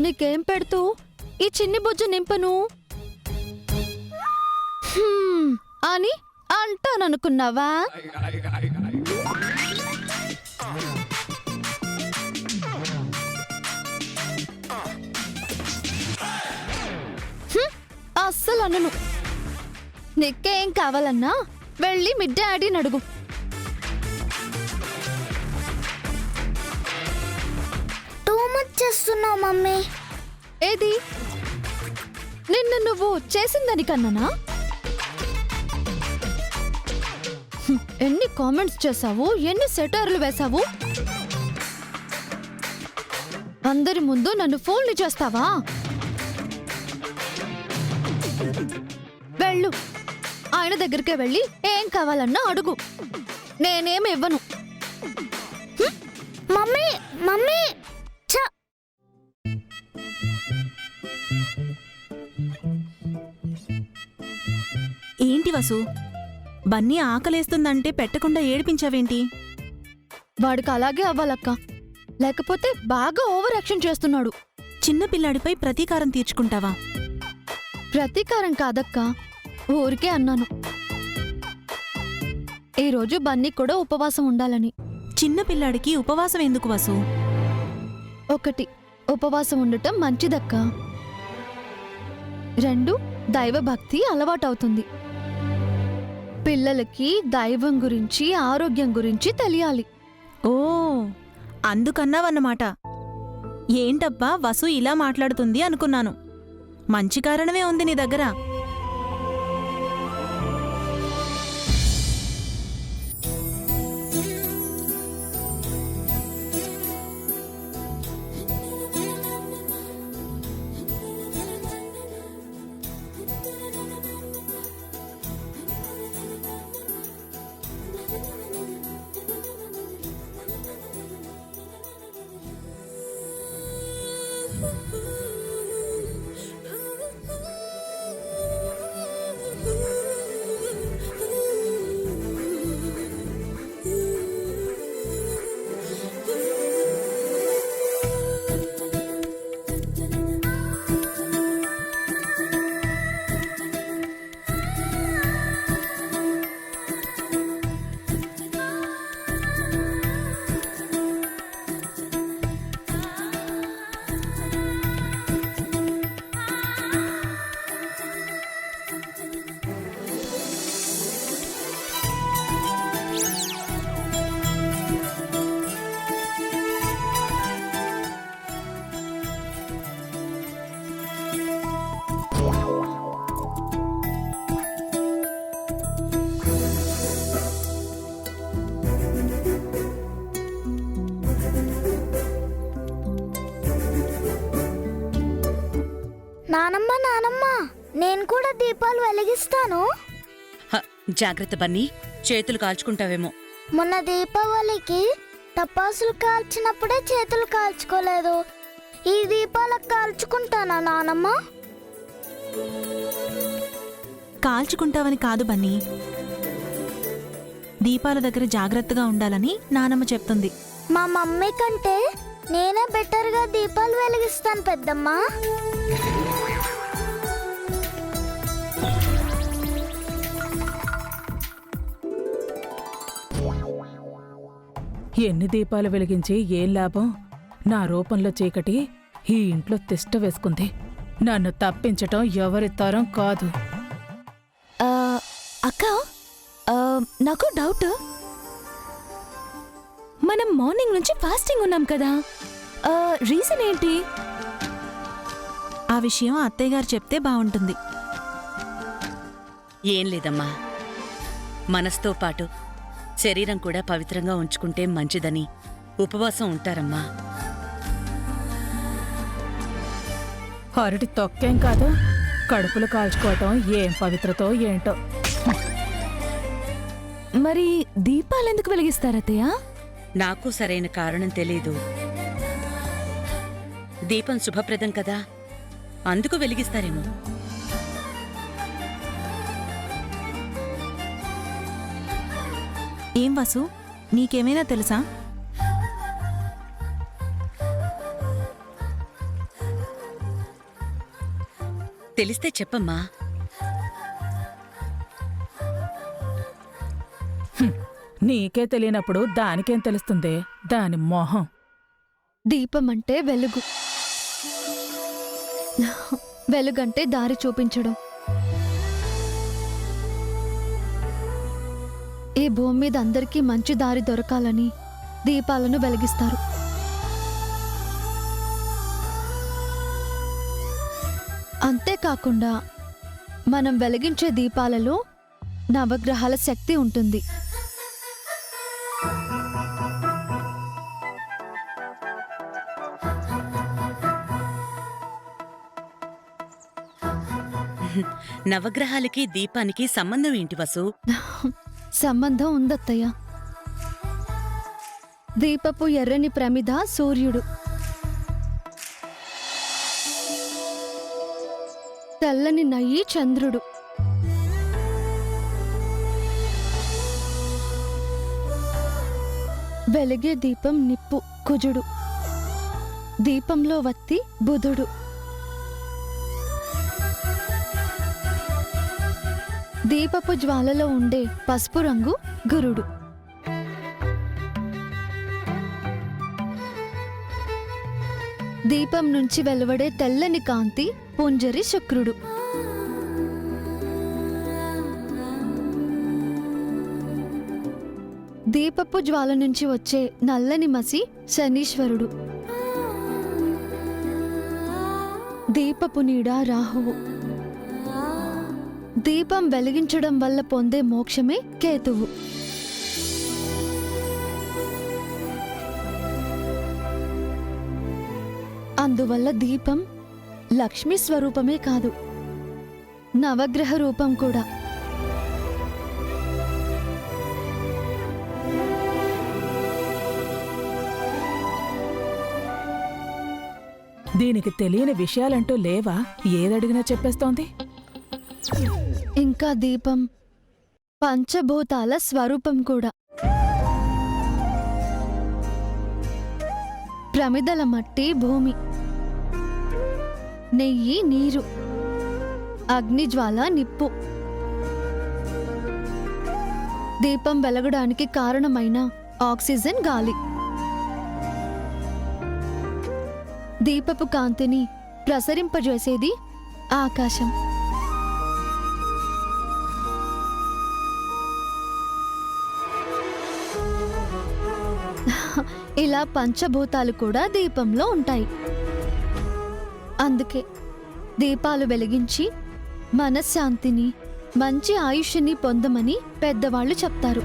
నీకేం పెడుతూ ఈ చిన్ని బుజ్జు నింపను అని అంటాననుకున్నావా? అస్సలు అనను. నీకేం కావాలన్నా వెళ్ళి మీ డాడీని అడుగు. టూ మచ్ చేస్తున్నావు మమ్మీ. ఏది నిన్ను నువ్వు చేసిందని కన్నానా? ఎన్ని కామెంట్స్ చేసావు, ఎన్ని సెటర్లు వేసావు. అందరి ముందు నన్ను ఫోన్లు చేస్తావా? వెళ్ళు, ఆయన దగ్గరికే వెళ్ళి ఏం కావాలన్నా అడుగు. నేనేమి ఇవ్వను. మమ్మీ మమ్మీ ఛ! ఏంటి వసు, బన్నీ ఆకలేస్తుందంటే పెట్టకుండా ఏడిపించావేంటి? వాడికి అలాగే అవ్వాలక్క, లేకపోతే బాగా ఓవర్ యాక్షన్ చేస్తున్నాడు. చిన్నపిల్లాడిపై ప్రతీకారం తీర్చుకుంటావా? ప్రతీకారం కాదక్కా, ఊరికే అన్నాను. ఈరోజు బన్నీ కూడా ఉపవాసం ఉండాలని. చిన్నపిల్లాడికి ఉపవాసం ఎందుకు వసు? ఒకటి, ఉపవాసం ఉండటం మంచిదక్కా. 2, దైవభక్తి అలవాటవుతుంది. పిల్లలకి దైవం గురించి, ఆరోగ్యం గురించి తెలియాలి. ఓ, అందుకన్నావన్నమాట. ఏంటబ్బా వసు ఇలా మాట్లాడుతుంది అనుకున్నాను. మంచి కారణమే ఉంది నీ దగ్గర. నానమ్మ నానమ్మ, నేను కూడా దీపాలు వెలిగిస్తాను. జాగ్రత్త బన్నీ, చేతులు కాల్చుకుంటావేమో. మొన్న దీపావళికి టపాసులు కాల్చినప్పుడే చేతులు కాల్చుకోలేదు. ఈ దీపాలకు కాల్చుకుంటానా నానమ్మ? కాల్చుకుంటావని కాదు బన్నీ, దీపాల దగ్గర జాగ్రత్తగా ఉండాలని నానమ్మ చెప్తుంది. మా మమ్మీ కంటే నేనే బెటర్గా దీపాలు వెలిగిస్తాను పెద్దమ్మా. ఎన్ని దీపాలు వెలిగించి ఏం లాభం? నా రూపంలో చీకటి ఈ ఇంట్లో తిష్ట వేసుకుంది. నన్ను తప్పించటం ఎవరి తరం కాదు. అక్క, నాకు డౌట్. మనం మార్నింగ్ నుంచి ఫాస్టింగ్ ఉన్నాం కదా, రీజన్ ఏంటి? ఆ విషయం అత్తయ్యగారు చెప్తే బావుంటుంది. ఏం లేదమ్మా, మనసుతో పాటు శరీరం కూడా పవిత్రంగా ఉంచుకుంటే మంచిదని ఉపవాసం ఉంటారమ్మా. అరటి తొక్కేం కాదు, కడుపులు కాల్చుకోవటం ఏం పవిత్రతో ఏంటో. మరి దీపాలెందుకు వెలిగిస్తారత్తయ్య? నాకు సరైన కారణం తెలీదు. దీపం శుభప్రదం కదా, అందుకు వెలిగిస్తారేమో. ఏం వసు, నీకేమైనా తెలుసా? తెలిస్తే చెప్పమ్మా. నీకే తెలియనప్పుడు దానికేం తెలుస్తుంది? దాని మొహం. దీపం అంటే వెలుగు. వెలుగంటే దారి చూపించడం. ఈ భూమి మీద అందరికీ మంచి దారి దొరకాలని దీపాలను వెలిగిస్తారు. అంతేకాకుండా మనం వెలిగించే దీపాలలో నవగ్రహాల శక్తి ఉంటుంది. నవగ్రహాలకి దీపానికి సంబంధం ఏంటి వసు? సంబంధం ఉందత్తయ్య. దీపపు ఎర్రని ప్రమిద సూర్యుడు, తెల్లని నయ్యి చంద్రుడు, వెలిగే దీపం నిప్పు కుజుడు, దీపంలో వత్తి బుధుడు, దీపపు జ్వాలలో ఉండే పసుపు రంగు గురుడు. దీపం నుంచి వెలువడే తెల్లని కాంతి పుంజరి శుక్రుడు. దీపపు జ్వాల నుంచి వచ్చే నల్లని మసి శనీశ్వరుడు. దీపపు నీడ రాహువు. దీపం వెలిగించడం వల్ల పొందే మోక్షమే కేతువు. అందువల్ల దీపం లక్ష్మీ స్వరూపమే కాదు, నవగ్రహ రూపం కూడా. దీనికి తెలియని విషయాలంటూ లేవా? ఏదడిగినా చెప్పేస్తోంది. ఇంకా దీపం పంచభూతాల స్వరూపం కూడా. ప్రమిదల మట్టి భూమి, నెయ్యి నీరు, అగ్నిజ్వాల నిప్పు. దీపం వెలగడానికి కారణమైన ఆక్సిజన్ గాలి. దీపపు కాంతిని ప్రసరింపజేసేది ఆకాశం. ఇలా పంచభూతాలు కూడా దీపంలో ఉంటాయి. అందుకే దీపాలు వెలిగించి మనశ్శాంతిని, మంచి ఆయుష్ని పొందమని పెద్దవాళ్ళు చెప్తారు.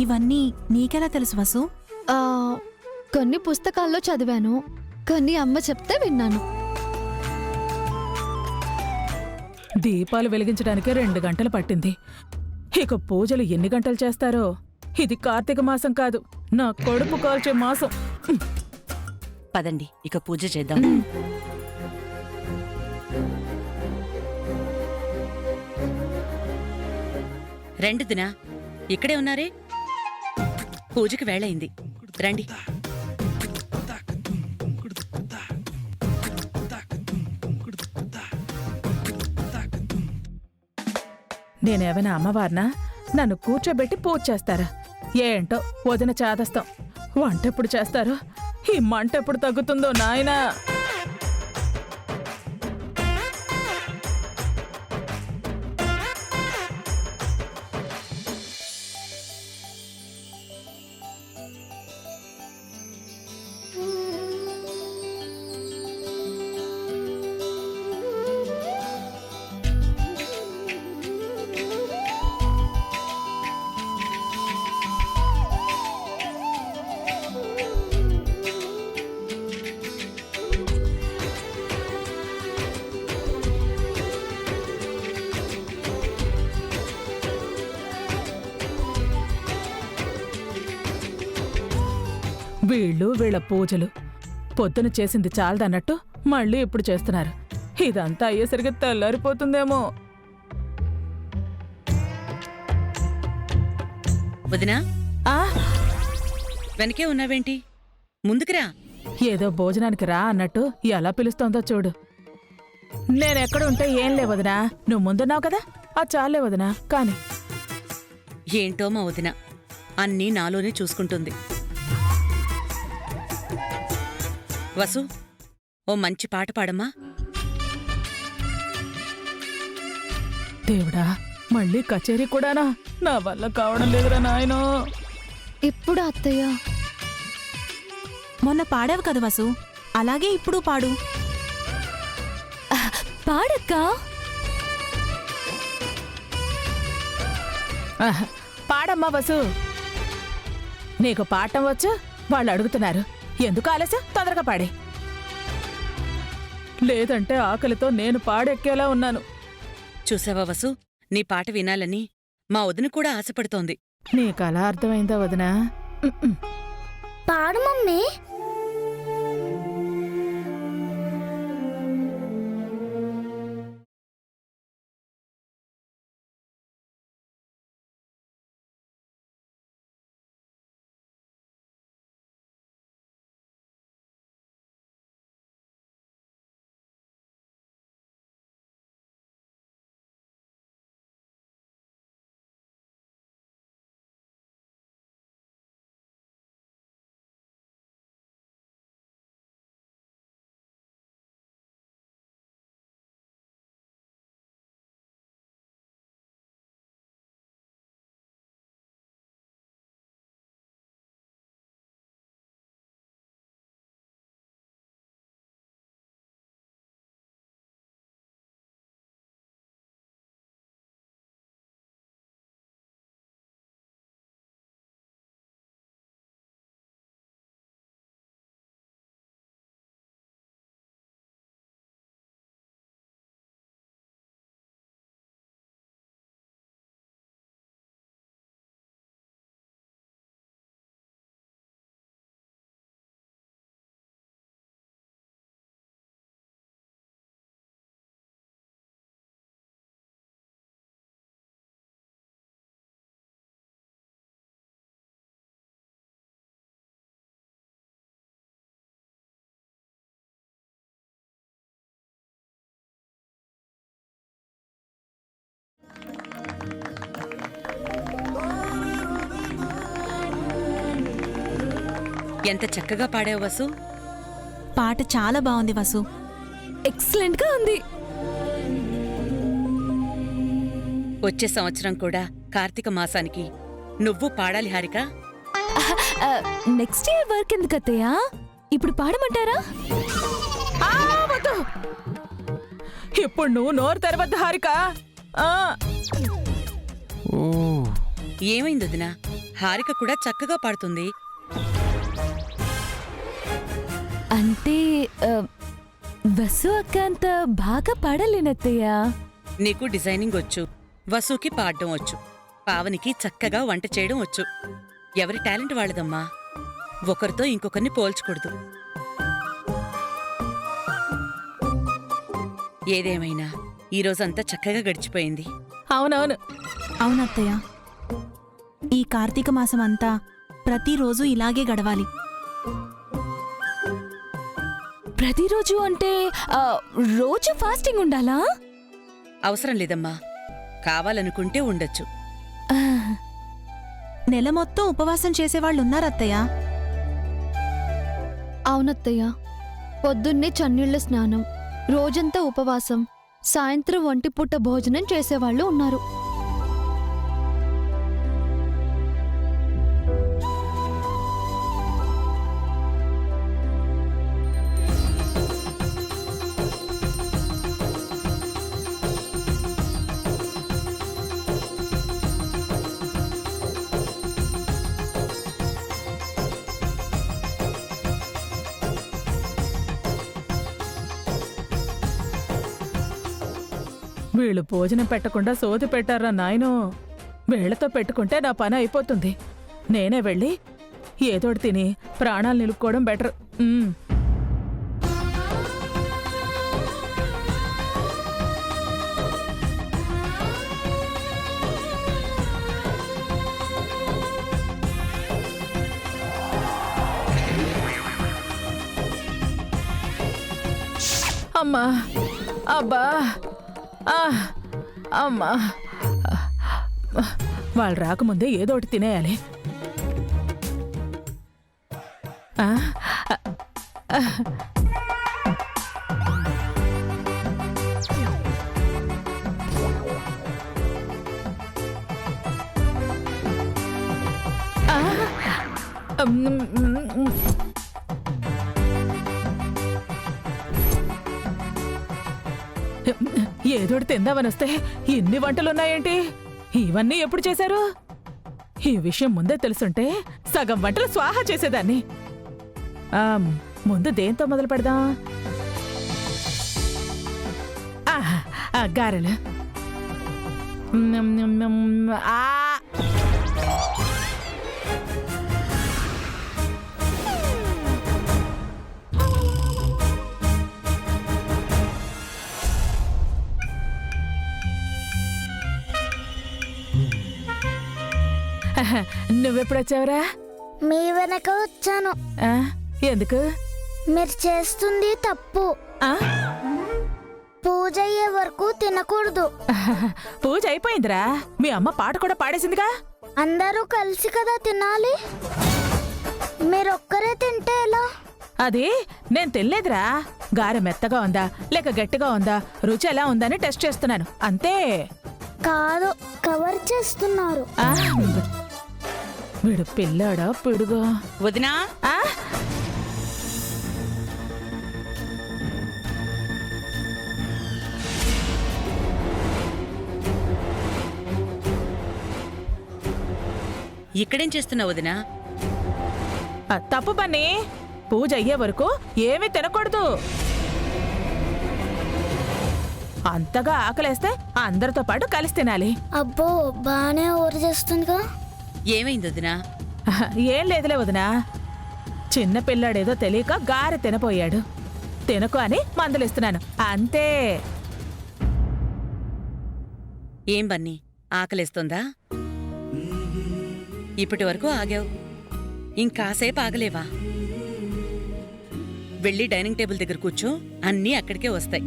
ఇవన్నీ నీకెలా తెలుసు వసు? ఆ, కొన్ని పుస్తకాల్లో చదివాను, కొన్ని అమ్మ చెప్తే విన్నాను. దీపాలు వెలిగించడానికి 2 గంటలు పట్టింది. ఇక పూజలు ఎన్ని గంటలు చేస్తారో? ఇది కార్తీక మాసం కాదు, నా కడుపు కాల్చే మాసం. పదండి ఇక పూజ చేద్దాం. రండి దినా, ఇక్కడే ఉన్నారే. పూజకి వేళయింది, రండి. నేనేమైనా అమ్మవారినా? నన్ను కూర్చోబెట్టి పూజ చేస్తారా? ఏంటో వదిన చాదస్తాం. వంటెప్పుడు చేస్తారో? ఈ మంటెప్పుడు తగ్గుతుందో నాయనా? వీళ్ళ పూజలు పొద్దున చేసింది చాలదన్నట్టు మళ్ళీ ఇప్పుడు చేస్తున్నారు. ఇదంతా అయ్యేసరికి తెల్లారిపోతుందేమో. వదినా, ఆ వెనకే ఉన్నావేంటి? ముందుకురా. ఏదో భోజనానికి రా అన్నట్టు ఎలా పిలుస్తోందో చూడు. నేనెక్కడుంటే ఏం లేవదినా, నువ్వు ముందున్నావు కదా, ఆ చాలే వదినా. కాని ఏంటో మా వదిన అన్నీ నాలోనే చూసుకుంటుంది. వసు, ఓ మంచి పాట పాడమ్మా. దేవుడా, మళ్ళీ కచేరీ కూడానా? నా వల్ల కావడం లేదురా నాయనో. ఇప్పుడు అత్తయ్య. మొన్న పాడావు కదా వసు, అలాగే ఇప్పుడు పాడు. పాడక్క. ఆహా, పాడమ్మా వసు. నీకు పాడటం వచ్చు, వాళ్ళు అడుగుతున్నారు. ఎందుకు ఆలస్యం, తొందరగా పాడే. లేదంటే ఆకలితో నేను పాడెక్కేలా ఉన్నాను. చూసావా వసు, నీ పాట వినాలని మా వదిన కూడా ఆశపడుతోంది. నీకలా అర్థమైందా వదినా? పాడు మమ్మీ. ఎంత చక్కగా పాడావు వసు. పాట చాలా బాగుంది వసు. ఎక్సలెంట్ గా ఉంది. వచ్చే సంవత్సరం కూడా కార్తీక మాసానికి నువ్వు పాడాలి హారిక. నెక్స్ట్ ఇయర్ వర్క్ ఎందుకు అత్తయ్య, ఇప్పుడు పాడమంటారా? ఆ, వద్దు. ఇప్పుడు నువ్వు నోరు తెరవద్దు హారిక. ఏమైంది వదినా? హారిక కూడా చక్కగా పాడుతుంది. అంటే వసు అక్క అంత బాగా పాడలేనత్తయ్య. నీకు డిజైనింగ్ వచ్చు, వసుకి పాడడం వచ్చు, పావనికి చక్కగా వంట చేయడం వచ్చు. ఎవరి టాలెంట్ వాళ్ళదమ్మా. ఒకరితో ఇంకొకరిని పోల్చకూడదు. ఏదేమైనా ఈరోజంతా చక్కగా గడిచిపోయింది. అవునవును. అవునత్తయ్య, ఈ కార్తీక మాసం అంతా ప్రతిరోజు ఇలాగే గడవాలి. ప్రతిరోజు అంటే రోజు ఫాస్టింగ్ ఉండాలా? అవసరం లేదమ్మా, కావాలనుకుంటే ఉండొచ్చు. నెల మొత్తం ఉపవాసం చేసేవాళ్ళున్నారత్తయ్య. అవునత్తయ్య, పొద్దున్నే చన్నీళ్ల స్నానం, రోజంతా ఉపవాసం, సాయంత్రం ఒంటిపూట భోజనం చేసేవాళ్ళు ఉన్నారు. వీళ్ళు భోజనం పెట్టకుండా సోది పెట్టారా నాయనో. వీళ్లతో పెట్టుకుంటే నా పని అయిపోతుంది. నేనే వెళ్ళి ఏదోటి తిని ప్రాణాలు నిలుపుకోవడం బెటర్. అమ్మా అబ్బా ఆ, అమ్మా వాళ్ళు రాకముందే ఏదో ఒకటి తినేయాలి. ఆ, ఆ, ఏదోటి తిందామని వస్తే ఇన్ని వంటలున్నాయేంటి? ఇవన్నీ ఎప్పుడు చేశారు? ఈ విషయం ముందే తెలుసుంటే సగం వంటలు స్వాహా చేసేదాన్ని. ముందు దేంతో మొదలు పెడదాం? గారెలు. ఆ నువ్వెప్పుడొచ్చావురా? మీ వెనక వచ్చాను. ఎందుకు? మీరు చేస్తుంది తప్పు. పూజ అయ్యే వరకు తినకూడదు. పూజ అయిపోయిందిరా. మీ అమ్మ పాట కూడా పాడేసిందిగా. అందరూ కలిసి కదా తినాలి. మీరొక్కరే తింటే ఎలా? అది నేను తినలేదురా. గారె మెత్తగా ఉందా లేక గట్టిగా ఉందా, రుచి ఎలా ఉందని టెస్ట్ చేస్తున్నాను అంతే. కాదు, కవర్ చేస్తున్నారు. వీడు పిల్లాడా పిడుగా? వదినా, ఇక్కడేం చేస్తున్నావు వదినా? తప్పు పని. పూజ అయ్యే వరకు ఏమీ తినకూడదు. అంతగా ఆకలేస్తే అందరితో పాటు కలిసి తినాలి. అబ్బో, బానే ఊరు చేస్తుందిగా. ఏమైంది వదినా? ఏం లేదులే వదినా. చిన్న పిల్లాడేదో తెలియక గారె తినపోయాడు. తినకు అని మందులిస్తున్నాను అంతే. ఏం బన్నీ, ఆకలేస్తుందా? ఇప్పటి వరకు ఆగావు, ఇంకాసేపు ఆగలేవా? వెళ్ళి డైనింగ్ టేబుల్ దగ్గర కూర్చో, అన్నీ అక్కడికే వస్తాయి.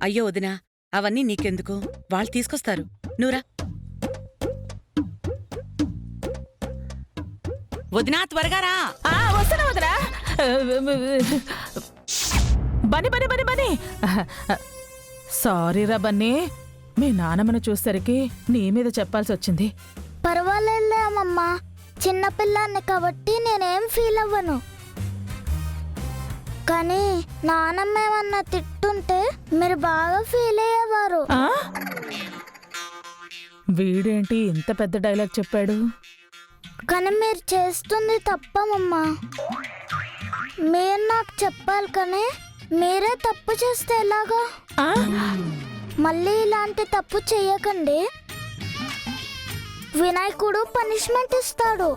అయ్యో వదినా, అవన్నీ నీకెందుకు? వాళ్ళు తీసుకొస్తారు, నువ్వురా. వదినా, త్వరగా రా. వస్తున్నా వదినా. బని బని బని బని. సారీరా బన్నీ, మీ నానమ్మను చూసరికి నీ మీద చెప్పాల్సి వచ్చింది. పర్వాలేదమ్మా, చిన్నపిల్లాన్ని కాబట్టి నేనేం ఫీల్ అవ్వను. కానీ నానమ్మ ఏమన్నా తిట్టుంటే మీరు బాగా ఫీల్ అయ్యేవారు. వీడేంటి ఇంత పెద్ద డైలాగ్ చెప్పాడు? కానీ మీరు చేస్తుంది తప్పమమ్మా. మీరు నాకు చెప్పాలి, కానీ మీరే తప్పు చేస్తే ఎలాగా? మళ్ళీ ఇలాంటి తప్పు చెయ్యకండి. వినాయకుడు పనిష్మెంట్ ఇస్తాడు.